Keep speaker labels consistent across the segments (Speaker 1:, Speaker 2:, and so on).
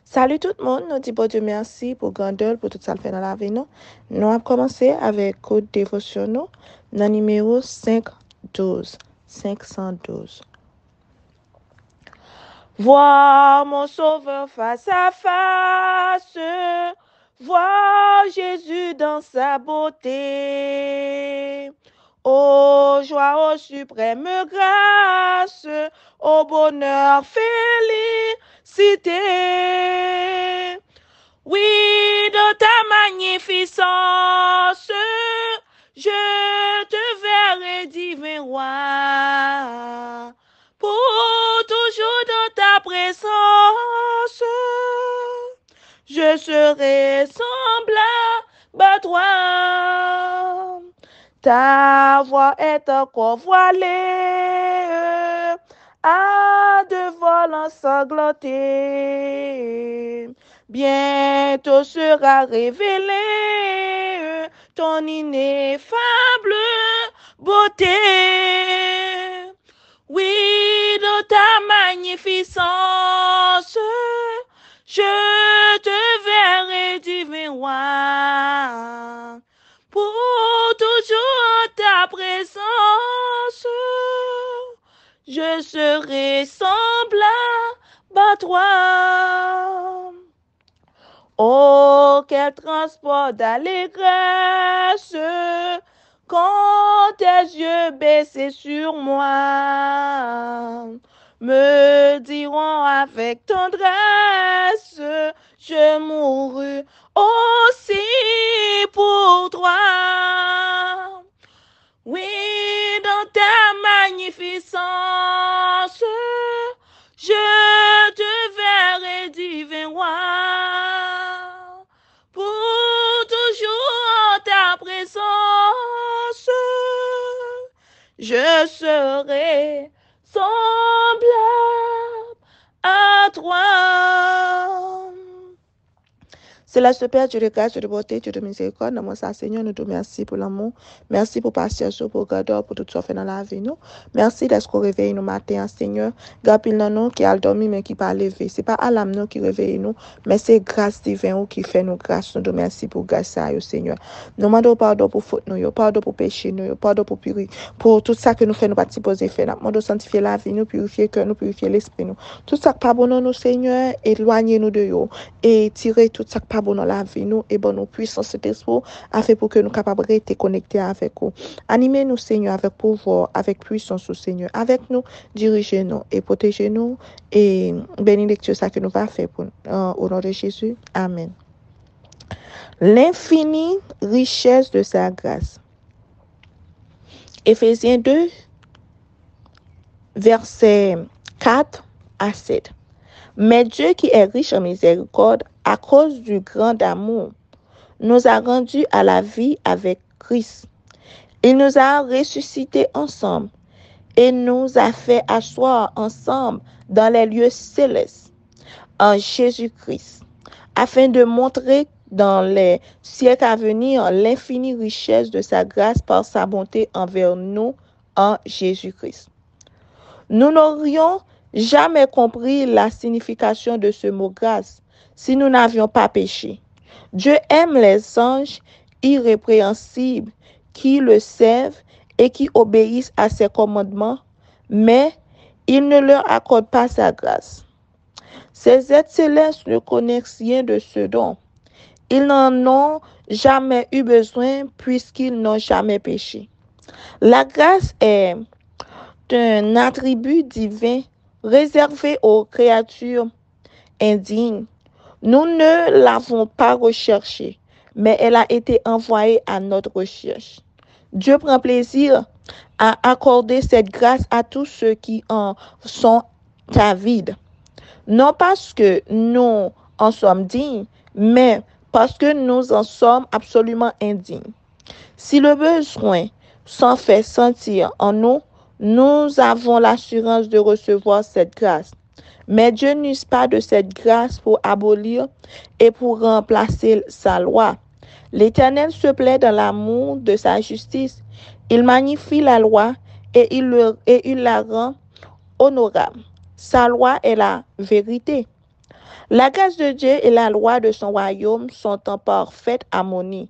Speaker 1: Salut tout le monde, nous disons bon Dieu merci pour grandeur, pour tout ça le fait dans la vie. Nous allons commencer avec code dévotionnel dans le numéro 512. 512. Voir mon sauveur face à face, voir Jésus dans sa beauté. Ô joie, ô suprême grâce, au bonheur, félicité. Oui, dans ta magnificence, je te verrai, divin roi, pour toujours dans ta présence. Je serai semblable à toi. Ta voix est encore voilée à de vol ensanglanté. Bientôt sera révélé ton ineffable beauté. Oui, dans ta magnificence, je te verrai, divin roi, pour toujours en ta présence. Je serai semblable à toi. Oh, quel transport d'allégresse quand tes yeux baissés sur moi me diront avec tendresse, je mourus aussi pour toi. Oui, dans ta magnificence, je te verrai, divin roi, pour toujours en ta présence. Je serai semblable à toi. Cela se Père, Dieu de grâce, Dieu de beauté, Dieu de miséricorde. Dans mon Seigneur, nous te remercions pour l'amour. Merci pour patience, pour grandeur, pour tout ce qu'on fait dans la vie. Nous. Merci d'être qu'on réveille nous matin, Seigneur. Gapil dans nous qui a dormi, mais qui pas levé. C'est pas à l'âme nous qui réveille nous, mais c'est grâce divine qui fait nous grâce. Nous te remercions pour grâce, Seigneur. Nous demandons pardon pour faute, nous, pardon pour péché, nous, pardon pour purifier, pour tout ça que nous faisons, nous pas supposer faire. Nous demandons sanctifier la vie, nous purifier le cœur, nous purifier l'esprit, nous. Tout ça qui pas bon, nous, Seigneur, éloignez-nous de vous et tirez tout ça qui pas bon dans la vie nous et bon nous puissance cet esprit afin pour que nous capables de rester connectés avec vous. Animez-nous Seigneur avec pouvoir, avec puissance au Seigneur, avec nous, dirigez-nous et protégez-nous et bénédictez ça que nous va faire pour au nom de Jésus. Amen. L'infinie richesse de sa grâce. Éphésiens 2 versets 4 à 7. Mais Dieu qui est riche en miséricorde, à cause du grand amour, nous a rendus à la vie avec Christ. Il nous a ressuscités ensemble et nous a fait asseoir ensemble dans les lieux célestes en Jésus-Christ, afin de montrer dans les siècles à venir l'infinie richesse de sa grâce par sa bonté envers nous en Jésus-Christ. Nous n'aurions jamais compris la signification de ce mot grâce si nous n'avions pas péché. Dieu aime les anges irrépréhensibles qui le servent et qui obéissent à ses commandements, mais il ne leur accorde pas sa grâce. Ces êtres célestes ne connaissent rien de ce don. Ils n'en ont jamais eu besoin puisqu'ils n'ont jamais péché. La grâce est un attribut divin réservé aux créatures indignes. Nous ne l'avons pas recherchée, mais elle a été envoyée à notre recherche. Dieu prend plaisir à accorder cette grâce à tous ceux qui en sont avides. Non parce que nous en sommes dignes, mais parce que nous en sommes absolument indignes. Si le besoin s'en fait sentir en nous, nous avons l'assurance de recevoir cette grâce. Mais Dieu n'use pas de cette grâce pour abolir et pour remplacer sa loi. L'Éternel se plaît dans l'amour de sa justice. Il magnifie la loi et il la rend honorable. Sa loi est la vérité. La grâce de Dieu et la loi de son royaume sont en parfaite harmonie.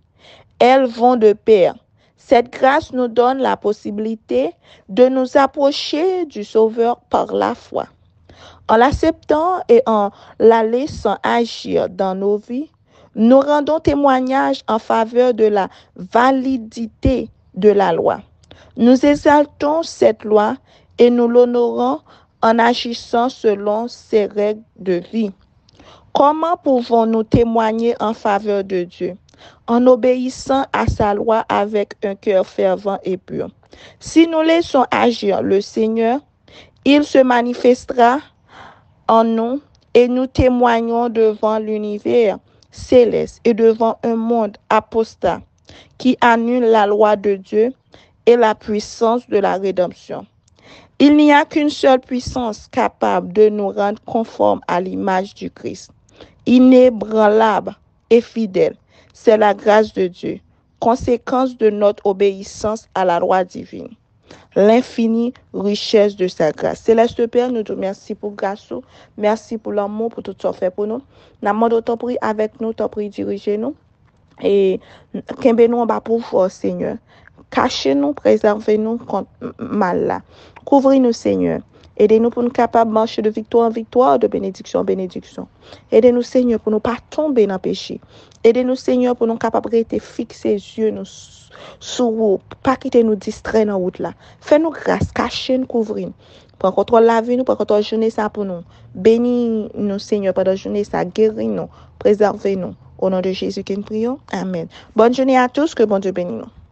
Speaker 1: Elles vont de pair. Cette grâce nous donne la possibilité de nous approcher du Sauveur par la foi. En l'acceptant et en la laissant agir dans nos vies, nous rendons témoignage en faveur de la validité de la loi. Nous exaltons cette loi et nous l'honorons en agissant selon ses règles de vie. Comment pouvons-nous témoigner en faveur de Dieu? En obéissant à sa loi avec un cœur fervent et pur. Si nous laissons agir le Seigneur, il se manifestera en nous et nous témoignons devant l'univers céleste et devant un monde apostat qui annule la loi de Dieu et la puissance de la rédemption. Il n'y a qu'une seule puissance capable de nous rendre conformes à l'image du Christ, inébranlable et fidèle. C'est la grâce de Dieu, conséquence de notre obéissance à la loi divine. L'infinie richesse de sa grâce. Céleste Père, nous te remercions pour grâce, merci pour l'amour, pour tout ce que tu fait pour nous. Nous demandons ton prix avec nous, ton prix dirigez-nous. Et qu'un nous en bas pour vous, Seigneur. Cachez-nous, préservez-nous contre mal là. Couvrez-nous, Seigneur. Aidez-nous pour nous capables de marcher de victoire en victoire, de bénédiction en bénédiction. Aidez-nous, Seigneur, pour ne pas tomber dans le péché. Aidez-nous, Seigneur, pour nous capables de rester fixer les yeux nous sur vous, pas quitter nous distraire dans la route là. Fais-nous grâce, cachez-nous, couvrez-nous. Prends contrôle la vie, nous, prends contrôle la journée ça pour nous. Bénis-nous, Seigneur, pendant la journée ça, guéris-nous, préservez-nous. Au nom de Jésus que nous prions. Amen. Bonne journée à tous, que bon Dieu bénisse nous.